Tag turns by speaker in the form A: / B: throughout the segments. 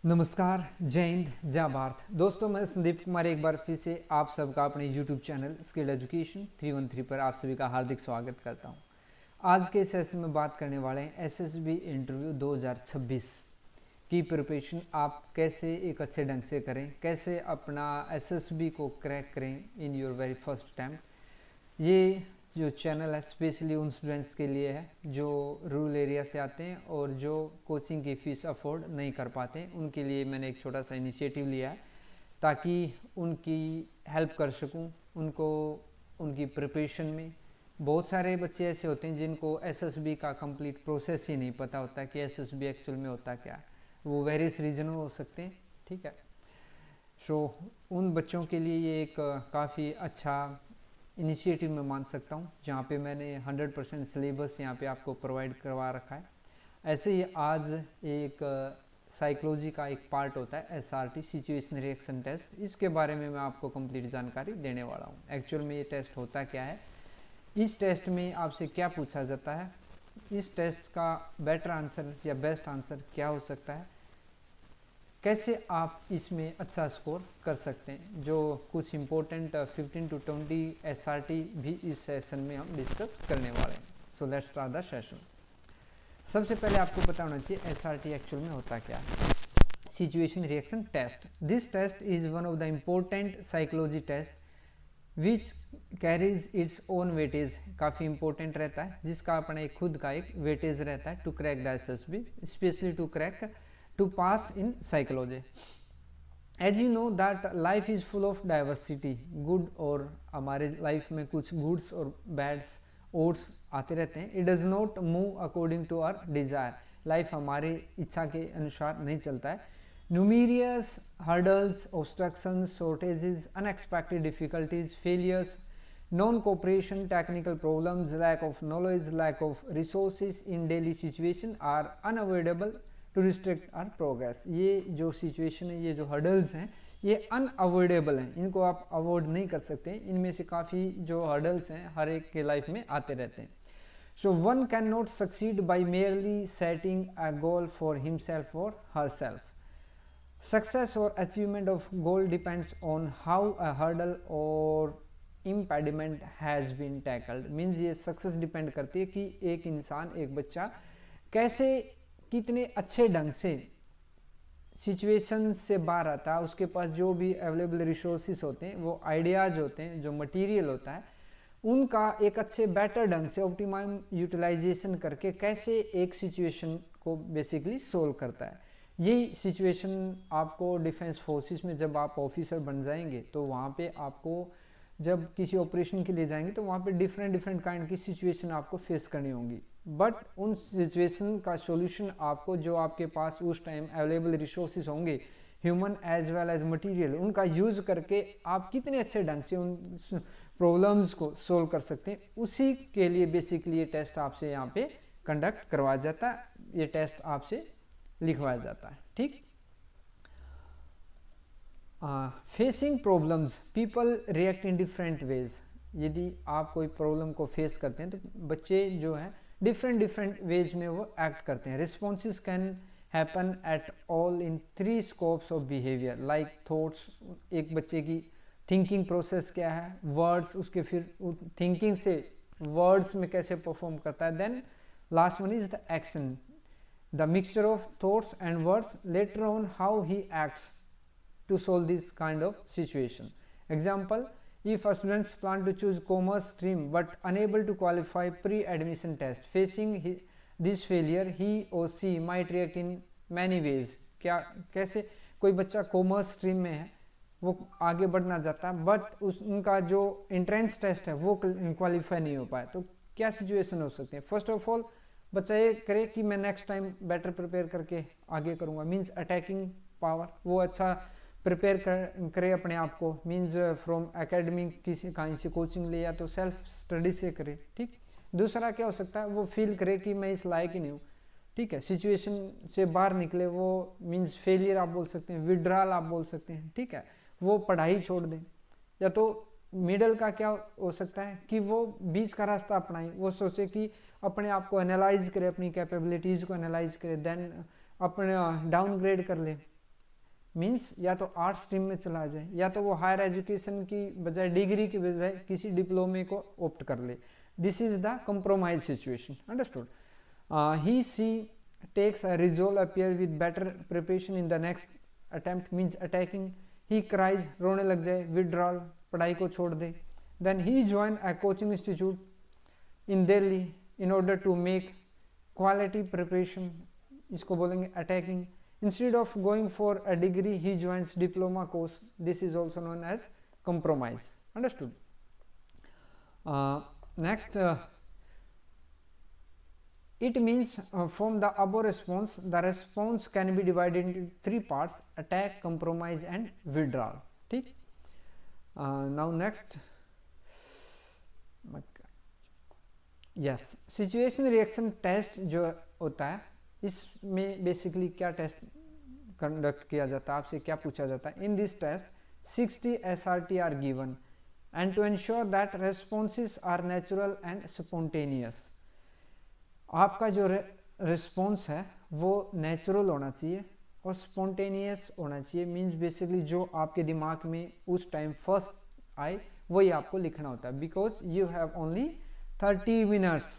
A: नमस्कार, जय हिंद, जय भारत। दोस्तों, मैं संदीप कुमार एक बार फिर से आप सबका अपने यूट्यूब चैनल स्किल एजुकेशन 313 पर आप सभी का हार्दिक स्वागत करता हूं। आज के सेशन में बात करने वाले हैं एसएसबी इंटरव्यू 2026 की प्रिपरेशन आप कैसे एक अच्छे ढंग से करें, कैसे अपना एसएसबी को क्रैक करें in your very first time. ये जो चैनल है स्पेशली उन स्टूडेंट्स के लिए है जो रूरल एरिया से आते हैं और जो कोचिंग की फ़ीस अफोर्ड नहीं कर पाते हैं। उनके लिए मैंने एक छोटा सा इनिशिएटिव लिया है ताकि उनकी हेल्प कर सकूं, उनको उनकी प्रिपरेशन में। बहुत सारे बच्चे ऐसे होते हैं जिनको एसएसबी का कंप्लीट प्रोसेस ही नहीं पता होता कि एसएसबी एक्चुअल में होता क्या है। वो वेरियस रीजन हो सकते हैं, ठीक है। उन बच्चों के लिए ये एक काफ़ी अच्छा इनिशिएटिव में मान सकता हूँ, जहाँ पे मैंने 100% सिलेबस यहाँ पे आपको प्रोवाइड करवा रखा है। ऐसे ही आज एक साइकोलॉजी का एक पार्ट होता है एसआरटी, सिचुएशन रिएक्शन टेस्ट। इसके बारे में मैं आपको कंप्लीट जानकारी देने वाला हूँ। एक्चुअल में ये टेस्ट होता क्या है, इस टेस्ट में आपसे क्या पूछा जाता है, इस टेस्ट का बेटर आंसर या बेस्ट आंसर क्या हो सकता है, कैसे आप इसमें अच्छा स्कोर कर सकते हैं। जो कुछ इम्पोर्टेंट 15 to 20 एसआरटी भी इस सेशन में हम डिस्कस करने वाले हैं। So let's start the session. सबसे पहले आपको पता होना चाहिए एसआरटी एक्चुअल में होता क्या है। Situation reaction test, this test is one of the important psychology test which carries its own weightage. काफ़ी इंपॉर्टेंट रहता है, जिसका अपना एक खुद का एक वेटेज रहता है to crack the SSB, specially to pass in psychology. As you know that life is full of diversity, good और हमारे लाइफ में कुछ गुड्स और बैड्स ओड्स आते रहते हैं। It does not move according to our desire. Life हमारे इच्छा के अनुसार नहीं चलता है। Numerous hurdles, obstructions, shortages, unexpected difficulties, failures, non-cooperation, technical problems, lack of knowledge, lack of resources in daily situation are unavoidable to restrict our progress. ये जो situation है, ये जो हर्डल्स हैं, ये अनअवॉइडेबल हैं, इनको आप अवॉइड नहीं कर सकते। इनमें से काफ़ी जो हर्डल्स हैं हर एक के लाइफ में आते रहते हैं। So one can not succeed by merely setting a goal for himself or herself. Success or achievement of goal depends on how a hurdle or impediment has been tackled. Means ये success depend करती है कि एक इंसान, एक बच्चा कैसे, कितने अच्छे ढंग से सिचुएशन से बाहर आता है। उसके पास जो भी अवेलेबल रिसोर्सेज होते हैं, वो आइडियाज़ होते हैं, जो मटेरियल होता है, उनका एक अच्छे बेटर ढंग से ऑप्टिमम यूटिलाइजेशन करके कैसे एक सिचुएशन को बेसिकली सोल्व करता है। यही सिचुएशन आपको डिफेंस फोर्सेस में जब आप ऑफिसर बन जाएंगे तो वहाँ पे आपको जब किसी ऑपरेशन के लिए जाएंगे तो वहाँ पे डिफरेंट काइंड की सिचुएशन आपको फेस करनी होंगी। बट उन सिचुएशन का सॉल्यूशन आपको, जो आपके पास उस टाइम अवेलेबल रिसोर्सेज होंगे, human as well as material, उनका यूज करके आप कितने अच्छे ढंग से उन प्रॉब्लम्स को सोल्व कर सकते हैं, उसी के लिए बेसिकली ये टेस्ट आपसे यहाँ पे कंडक्ट करवाया जाता है, ये टेस्ट आपसे लिखवाया जाता है। ठीक। Facing problems, people react in different ways. यदि आप कोई प्रॉब्लम को फेस करते हैं तो बच्चे जो है डिफरेंट वेज में वो एक्ट करते हैं। Responses can happen at all in 3 scopes of behaviour, like thoughts, एक बच्चे की थिंकिंग प्रोसेस क्या है, वर्ड्स, उसके फिर थिंकिंग से वर्ड्स में कैसे परफॉर्म करता है, then last one is the action, the mixture of thoughts and words, later on how he acts to solve this kind of situation. Example, if a student plan to choose commerce stream but unable to qualify pre-admission test, facing this failure, he or she might react in many ways. क्या, कैसे कोई बच्चा commerce stream में है, वो आगे बढ़ना चाहता है, बट उनका जो एंट्रेंस टेस्ट है वो क्वालिफाई नहीं हो पाया, तो क्या सिचुएशन हो सकती है। फर्स्ट ऑफ ऑल बच्चा ये करे कि मैं नेक्स्ट टाइम बेटर प्रिपेयर करके आगे करूँगा, मीन्स अटैकिंग पावर, वो अच्छा प्रिपेयर करे अपने आप को, मीन्स फ्रॉम एकेडमिक किसी कहीं से कोचिंग ले या तो सेल्फ स्टडी से करे। ठीक। दूसरा क्या हो सकता है, वो फील करे कि मैं इस लायक ही नहीं हूँ। ठीक है, सिचुएशन से बाहर निकले, वो मीन्स फेलियर आप बोल सकते हैं, विड्रॉल आप बोल सकते हैं। ठीक है, वो पढ़ाई छोड़ दें। या तो मिडल का क्या हो सकता है कि वो बीच का रास्ता अपनाएं, वो सोचे कि अपने आप को एनालाइज करे, अपनी कैपेबिलिटीज़ को एनालाइज करे, देन अपने डाउनग्रेड कर ले, मीन्स या तो आर्ट्स स्ट्रीम में चला जाए, या तो वो हायर एजुकेशन की बजाय डिग्री की बजाय किसी डिप्लोमे को ऑप्ट कर ले. This is the compromise situation. Understood? He she takes a resolve appear with better preparation in the next attempt means attacking. He cries, रोने लग जाए, withdrawal, पढ़ाई को छोड़ दे. Then he join a coaching institute in Delhi in order to make quality preparation. इसको बोलेंगे attacking. Instead of going for a degree, he joins diploma course. This is also known as compromise. Understood? Next, it means from the above response, the response can be divided into three parts: attack, compromise and withdrawal. ठीक. Now next, yes, situation reaction test जो होता है, इसमें basically क्या test conduct किया जाता है, आपसे क्या पूछा जाता है. In this test 60 SRT are given and to ensure that responses are natural and spontaneous. आपका जो रिस्पॉन्स है वो नेचुरल होना चाहिए और स्पॉन्टेनियस होना चाहिए. मीन्स बेसिकली जो आपके दिमाग में उस टाइम फर्स्ट आए वही आपको लिखना होता है. Because you have only 30 minutes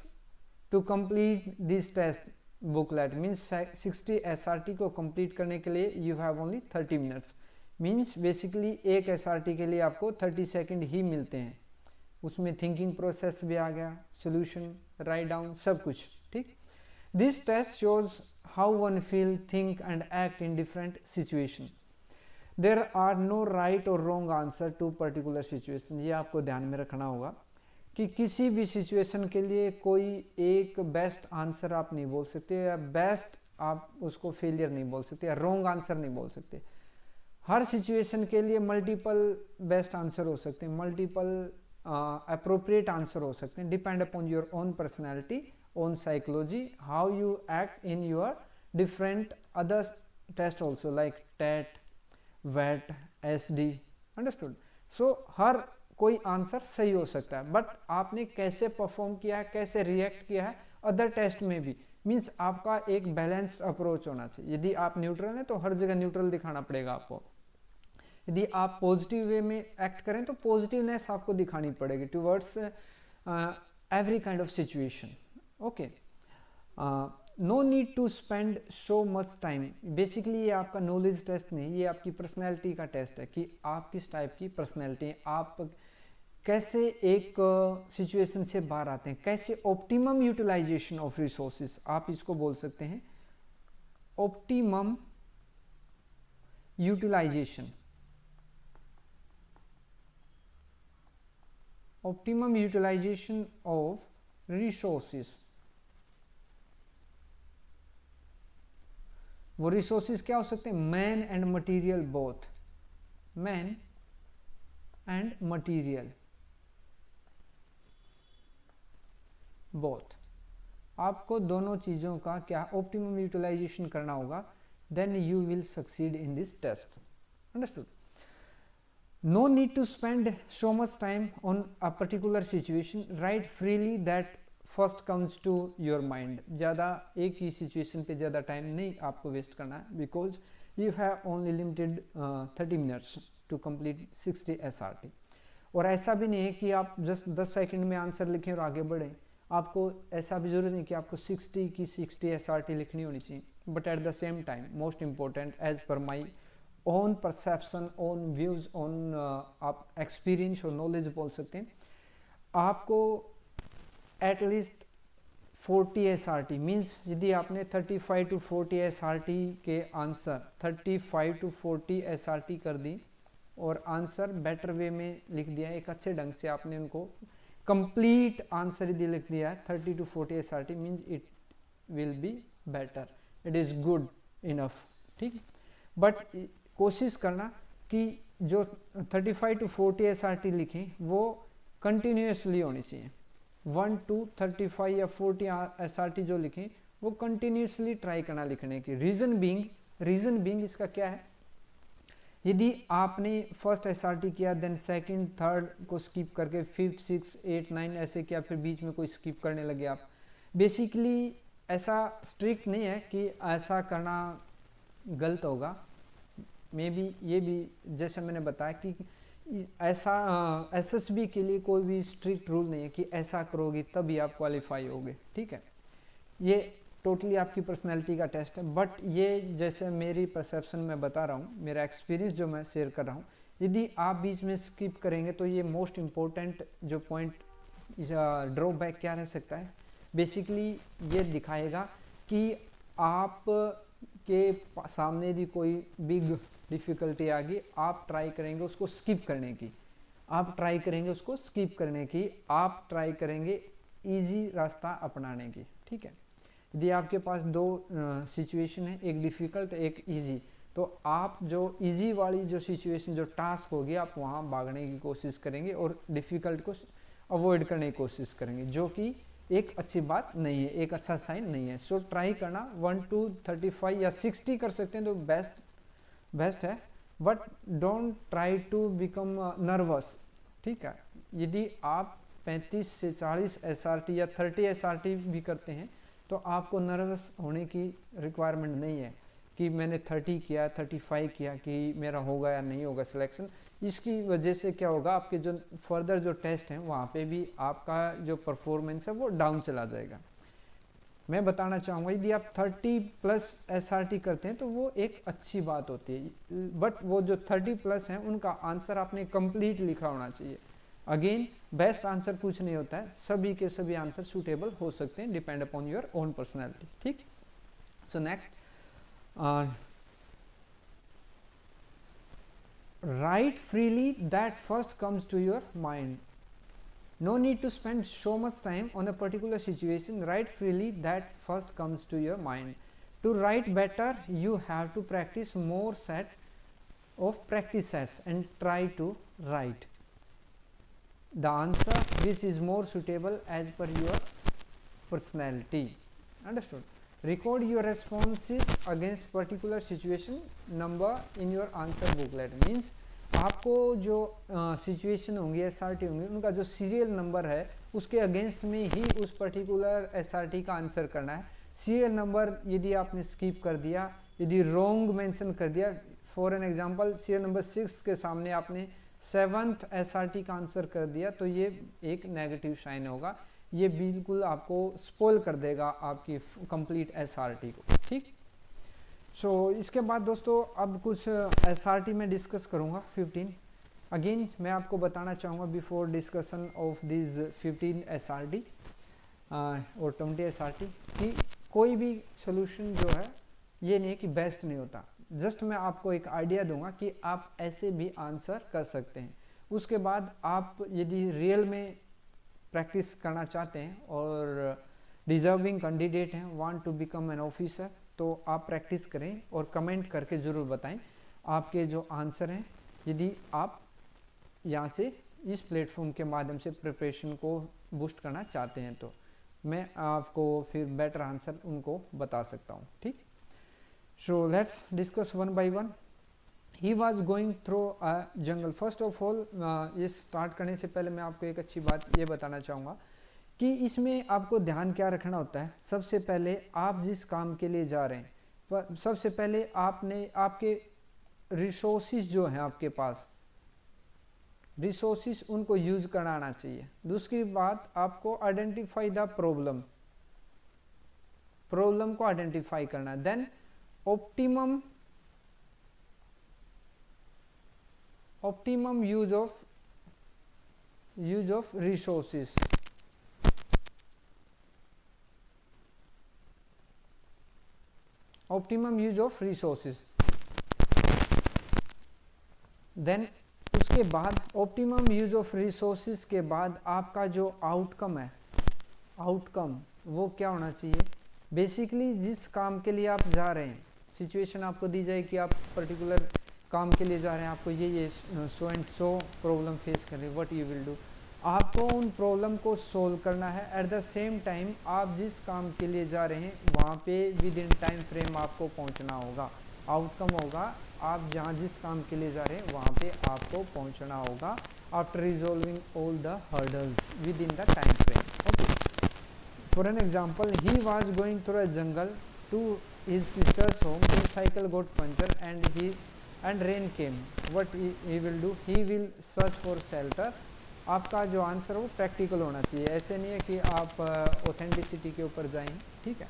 A: to complete this test booklet. Means 60 SRT को कंप्लीट करने के लिए you have only 30 minutes. Means basically एक SRT के लिए आपको 30 सेकेंड ही मिलते हैं. उसमें थिंकिंग प्रोसेस भी आ गया, सोल्यूशन, राइट डाउन, सब कुछ. ठीक. This test shows how one feel, think and act in different situation. There are no right or wrong answer to particular situation. ये आपको ध्यान में रखना होगा कि किसी भी सिचुएशन के लिए कोई एक बेस्ट आंसर आप नहीं बोल सकते, या बेस्ट आप उसको फेलियर नहीं बोल सकते, या रॉन्ग आंसर नहीं बोल सकते. हर सिचुएशन के लिए मल्टीपल बेस्ट आंसर हो सकते हैं, मल्टीपल अप्रोप्रिएट आंसर हो सकते हैं. Depend upon your own personality, own psychology, how you act in your different other test also like TAT, वेट, SD. अंडरस्टूड? सो हर कोई आंसर सही हो सकता है, बट आपने कैसे परफॉर्म किया है, कैसे रिएक्ट किया है अदर टेस्ट में भी. मीन्स आपका एक बैलेंस्ड अप्रोच होना चाहिए. यदि आप न्यूट्रल हैं तो हर जगह न्यूट्रल दिखाना पड़ेगा आपको. यदि आप पॉजिटिव वे में एक्ट करें तो पॉजिटिवनेस आपको दिखानी पड़ेगी towards every kind of situation. Okay. No need to spend so much time. Basically ये आपका नॉलेज टेस्ट नहीं, ये आपकी पर्सनैलिटी का टेस्ट है कि आप किस टाइप की पर्सनैलिटी है, आप कैसे एक सिचुएशन से बाहर आते हैं, कैसे ऑप्टिमम यूटिलाइजेशन ऑफ रिसोर्सेज, आप इसको बोल सकते हैं optimum utilization. Optimum utilization of resources. वो रिसोर्सेज क्या हो सकते हैं? Man and material both. Man and material both. आपको दोनों चीज़ों का क्या ऑप्टिमम यूटिलाइजेशन करना होगा. Then you will succeed in this test. Understood? No need to spend so much time on a particular situation. Write freely that first comes to your mind. ज़्यादा एक ही situation पे ज़्यादा टाइम नहीं आपको waste करना है, because you have only limited 30 minutes to complete 60 SRT. और ऐसा भी नहीं है कि आप जस्ट 10 सेकंड में आंसर लिखें और आगे बढ़ें. आपको ऐसा भी जरूरी नहीं कि आपको 60 की 60 SRT लिखनी होनी चाहिए. But at the same time most important as per my own perception, own views, own आप एक्सपीरियंस और नॉलेज बोल सकते हैं, आपको एटलीस्ट 40 SRT. मीन्स यदि आपने 35 to 40 SRT के आंसर 35 to 40 SRT कर दी और आंसर बेटर वे में लिख दिया, एक अच्छे ढंग से आपने उनको कंप्लीट आंसर यदि लिख दिया है 30 to 40 SRT, means it will be better, it is good enough. ठीक. बट कोशिश करना कि जो 35 to 40 SRT लिखें वो कंटिन्यूसली होनी चाहिए. 1 to 35 या 40 SRT जो लिखें वो कंटिन्यूसली ट्राई करना लिखने की. रीज़न बीइंग इसका क्या है, यदि आपने फर्स्ट SRT किया, देन सेकंड, थर्ड को स्किप करके 5th, 6th, 8th, 9 ऐसे किया, फिर बीच में कोई स्किप करने लगे आप. बेसिकली ऐसा स्ट्रिक्ट नहीं है कि ऐसा करना गलत होगा. मे बी ये भी जैसे मैंने बताया कि ऐसा एसएसबी के लिए कोई भी स्ट्रिक्ट रूल नहीं है कि ऐसा करोगे तभी आप क्वालिफाई होगे, ठीक है। ये टोटली आपकी पर्सनैलिटी का टेस्ट है, बट ये जैसे मेरी परसेप्शन में बता रहा हूँ, मेरा एक्सपीरियंस जो मैं शेयर कर रहा हूँ, यदि आप बीच में स्किप करेंगे तो ये मोस्ट इम्पोर्टेंट जो पॉइंट ड्रॉबैक क्या रह सकता है, बेसिकली ये दिखाएगा कि आप के सामने यदि कोई बिग डिफ़िकल्टी आ गई, आप ट्राई करेंगे उसको स्किप करने की, आप ट्राई करेंगे उसको स्किप करने की, आप ट्राई करेंगे इजी रास्ता अपनाने की, ठीक है। यदि आपके पास दो सिचुएशन है, एक डिफ़िकल्ट एक इजी, तो आप जो इजी वाली जो सिचुएशन जो टास्क होगी आप वहाँ भागने की कोशिश करेंगे और डिफ़िकल्ट को अवॉइड करने की कोशिश करेंगे, जो कि एक अच्छी बात नहीं है, एक अच्छा साइन नहीं है। सो ट्राई करना 1 to 35 या 60 कर सकते हैं तो बेस्ट है, but don't try to become nervous, ठीक है। यदि आप 35 से 40 एसआरटी या 30 एसआरटी भी करते हैं तो आपको नर्वस होने की रिक्वायरमेंट नहीं है कि मैंने 30 किया 35 किया कि मेरा होगा या नहीं होगा सिलेक्शन। इसकी वजह से क्या होगा, आपके जो फर्दर जो टेस्ट हैं वहाँ पे भी आपका जो परफॉर्मेंस है वो डाउन चला जाएगा। मैं बताना चाहूँगा यदि आप 30+ एसआरटी करते हैं तो वो एक अच्छी बात होती है, बट वो जो 30+ हैं उनका आंसर आपने कंप्लीट लिखा होना चाहिए। अगेन बेस्ट आंसर कुछ नहीं होता है, सभी के सभी आंसर सूटेबल हो सकते हैं, depend upon your own personality, ठीक। So next, write freely that first comes to your mind. No need to spend so much time on a particular situation. Write freely that first comes to your mind. To write better, you have to practice more set of practice sets and try to write the answer which is more suitable as per your personality. Understood? Record your responses against particular situation number in your answer booklet. Means आपको जो situation होंगी, SRT होंगी, उनका जो serial number है उसके against में ही उस पर्टिकुलर एसआरटी का आंसर करना है। सीरियल नंबर यदि आपने स्किप कर दिया, यदि रॉन्ग मेंशन कर दिया, for an example serial number 6 के सामने आपने 7th एसआरटी का आंसर कर दिया तो ये एक नेगेटिव साइन होगा, ये बिल्कुल आपको स्पॉइल कर देगा आपकी कंप्लीट एसआरटी को, ठीक। सो इसके बाद दोस्तों अब कुछ एसआरटी में डिस्कस करूँगा 15। अगेन मैं आपको बताना चाहूँगा before discussion of this 15 SRT और 20 एसआरटी कि कोई भी सोल्यूशन जो है ये नहीं है कि बेस्ट नहीं होता, जस्ट मैं आपको एक आइडिया दूंगा कि आप ऐसे भी आंसर कर सकते हैं। उसके बाद आप यदि रियल में प्रैक्टिस करना चाहते हैं और डिजर्विंग कैंडिडेट हैं, want to become an officer, तो आप प्रैक्टिस करें और कमेंट करके ज़रूर बताएं आपके जो आंसर हैं। यदि आप यहाँ से इस प्लेटफॉर्म के माध्यम से प्रिपरेशन को बूस्ट करना चाहते हैं तो मैं आपको फिर बेटर आंसर उनको बता सकता हूँ, ठीक। So let's discuss one by one. He was going through a jungle. First of all ये स्टार्ट करने से पहले मैं आपको एक अच्छी बात ये बताना चाहूँगा कि इसमें आपको ध्यान क्या रखना होता है। सबसे पहले आप जिस काम के लिए जा रहे हैं, सबसे पहले आपने आपके रिसोर्सिस जो हैं आपके पास, रिसोर्सिस उनको यूज करना आना चाहिए। दूसरी बात, आपको आइडेंटिफाई द प्रॉब्लम, प्रॉब्लम को आइडेंटिफाई करना। Then optimum use of resources, optimum use of resources. Then उसके बाद ऑप्टिमम यूज ऑफ रिसोर्सेस के बाद आपका जो आउटकम है, आउटकम वो क्या होना चाहिए। बेसिकली जिस काम के लिए आप जा रहे हैं, सिचुएशन आपको दी जाए कि आप पर्टिकुलर काम के लिए जा रहे हैं, आपको ये so and so problem face कर रहे हैं, व्हाट यू विल डू। आपको उन प्रॉब्लम को सोल्व करना है। एट द सेम टाइम आप जिस काम के लिए जा रहे हैं वहाँ पे विद इन टाइम फ्रेम आपको पहुँचना होगा। आउटकम होगा आप जहाँ जिस काम के लिए जा रहे हैं वहाँ पे आपको पहुँचना होगा after resolving all the hurdles within the time frame. Okay, for an example, he was going through a jungle to his sister's home. His cycle got punctured and he and rain came. What he will do? He will search for shelter. आपका जो answer है वो practical होना चाहिए, ऐसे नहीं है कि आप ऑथेंटिसिटी के ऊपर जाएं, ठीक है।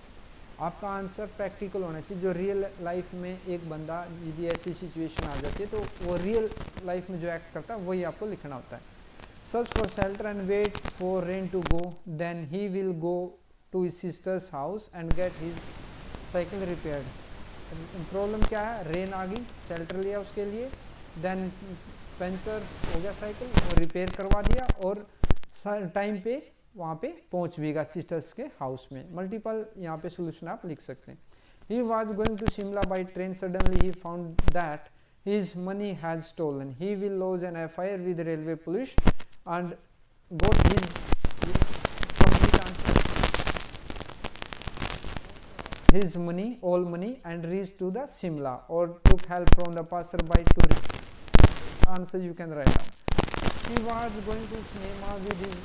A: आपका आंसर प्रैक्टिकल होना चाहिए, जो रियल लाइफ में एक बंदा यदि ऐसी सिचुएशन आ जाती है तो वो रियल लाइफ में जो एक्ट करता है वही आपको लिखना होता है। Search for shelter and wait for rain to go, then he will go to his sister's house and get his cycle repaired. Problem क्या है? रेन आ गई, शेल्टर लिया उसके लिए, देन पंचर हो गया साइकिल, और रिपेयर करवा दिया और टाइम पे वहाँ पे पहुँच भी गया सिस्टर्स के हाउस में। मल्टीपल यहाँ पे सोल्यूशन आप लिख सकते हैं। He was going to Shimla by train, suddenly he found that his money has stolen. He will lodge an FIR with railway police and got his complete answer, his money, all money, and reached to the Shimla, or took help from the passerby to answer you can write down. He was going to cinema with his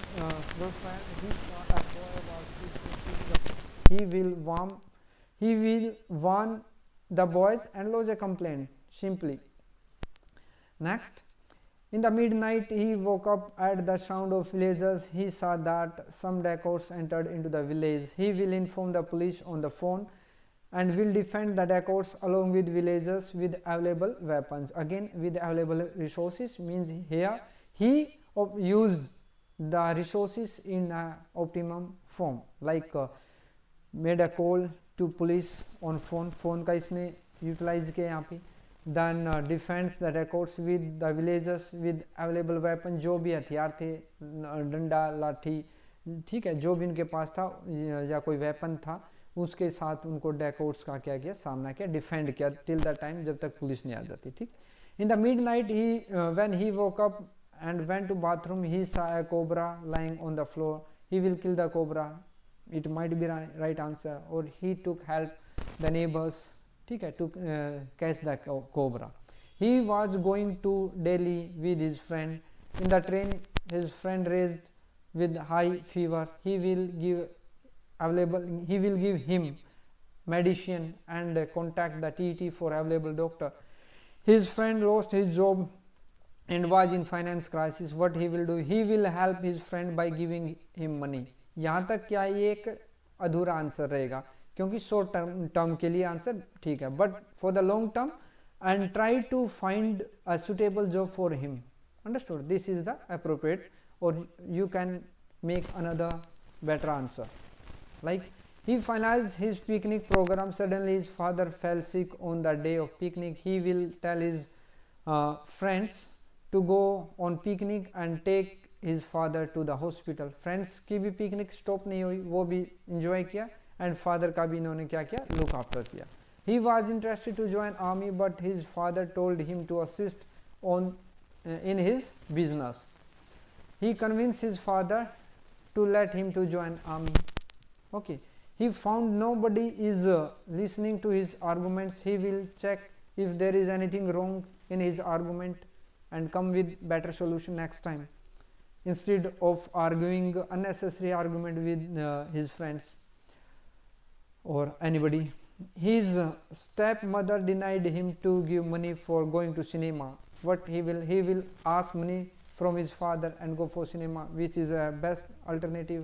A: girlfriend. He saw a boy about to he will warn the boys and lodge a complaint simply. Next, in the midnight he woke up at the sound of villagers. He saw that some dacoits entered into the village. He will inform the police on the phone and will defend the dacoits along with villagers with available weapons. Again, with available resources means here he used the resources in optimum form, like made a call to police on phone, phone का इसने utilize किया यहाँ पे, then defends the dacoits with the villagers with available weapon, जो भी हथियार थे, डंडा, लाठी, ठीक है, जो भी उनके पास था या कोई वेपन था, उसके साथ उनको dacoits का क्या किया, सामना किया, डिफेंड किया टिल द टाइम जब तक पुलिस नहीं आ जाती, ठीक। In the mid night he when he woke up and went to bathroom, he saw a cobra lying on the floor. He will kill the cobra, it might be right answer, or he took help the neighbors, ठीक है, to catch the cobra. He was going to Delhi with his friend. In the train his friend raised with high fever. He will give him medicine and contact the TT for available doctor. His friend lost his job and was in finance crisis. What he will do? He will help his friend by giving him money. यहाँ तक क्या ये एक अधूरा answer रहेगा, क्योंकि short term के लिए आंसर ठीक है, but for the long term and try to find a suitable job for him. Understood? This is the appropriate, or you can make another better answer. Like, he finalized his picnic program. Suddenly his father fell sick on the day of picnic. He will tell his friends to go on picnic and take his father to the hospital. Friends की भी picnic stop नहीं हुई, वो भी enjoy किया, and father का भी इन्होंने क्या किया, लुक आफ्टर किया. He was interested to join army, but his father told him to assist in his business. He convinced his father to let him to join army. Okay. He found nobody is listening to his arguments. He will check if there is anything wrong in his argument and come with better solution next time, instead of arguing unnecessary argument with his friends or anybody. His stepmother denied him to give money for going to cinema. What he will ask money from his father and go for cinema, which is a best alternative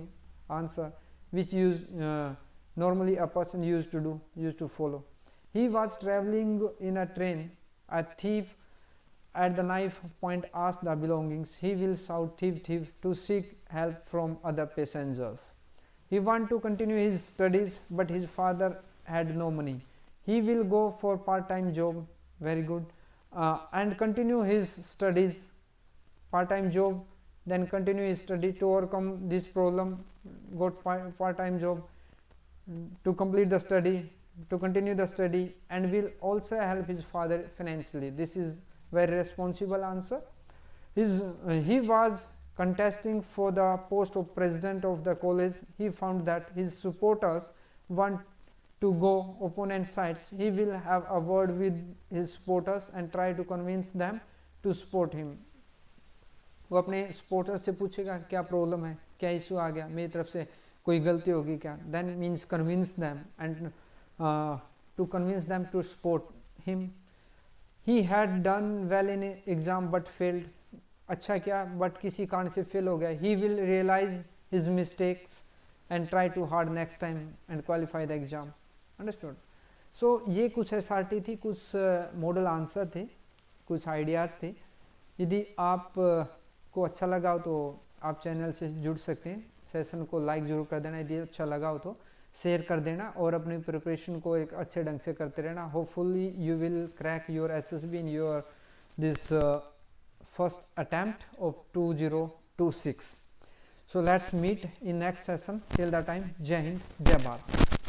A: answer, which normally a person used to follow. He was traveling in a train. A thief at the knife point asked the belongings. He will shout thief thief to seek help from other passengers. He want to continue his studies, but his father had no money. He will go for part-time job, very good, and continue his studies, part-time job, then continue his study. To overcome this problem, got part-time job to complete the study, to continue the study, and will also help his father financially. This is very responsible answer. He was contesting for the post of president of the college. He found that his supporters want to go opponent sides. He will have a word with his supporters and try to convince them to support him. वो अपने supporters से पूछेगा क्या problem है, क्या issue आ गया, मेरी तरफ से कोई गलती होगी क्या. Then means convince them, and to convince them to support him. He had done well in exam but failed, अच्छा क्या बट किसी कारण से फेल हो गया. He will realise his mistakes and try to hard next time and qualify the exam. Understood. So ये कुछ SRT थी, कुछ मॉडल आंसर थे, कुछ आइडियाज़ थे. यदि आप को अच्छा लगा हो तो आप चैनल से जुड़ सकते हैं. सेशन को लाइक जरूर कर देना, यदि अच्छा लगा हो तो शेयर कर देना और अपनी प्रिपरेशन को एक अच्छे ढंग से करते रहना. Hopefully you will crack your SSB in your this first attempt of 2026. So let's meet in next session. Till that time, Jai Hind, Jai Bharat.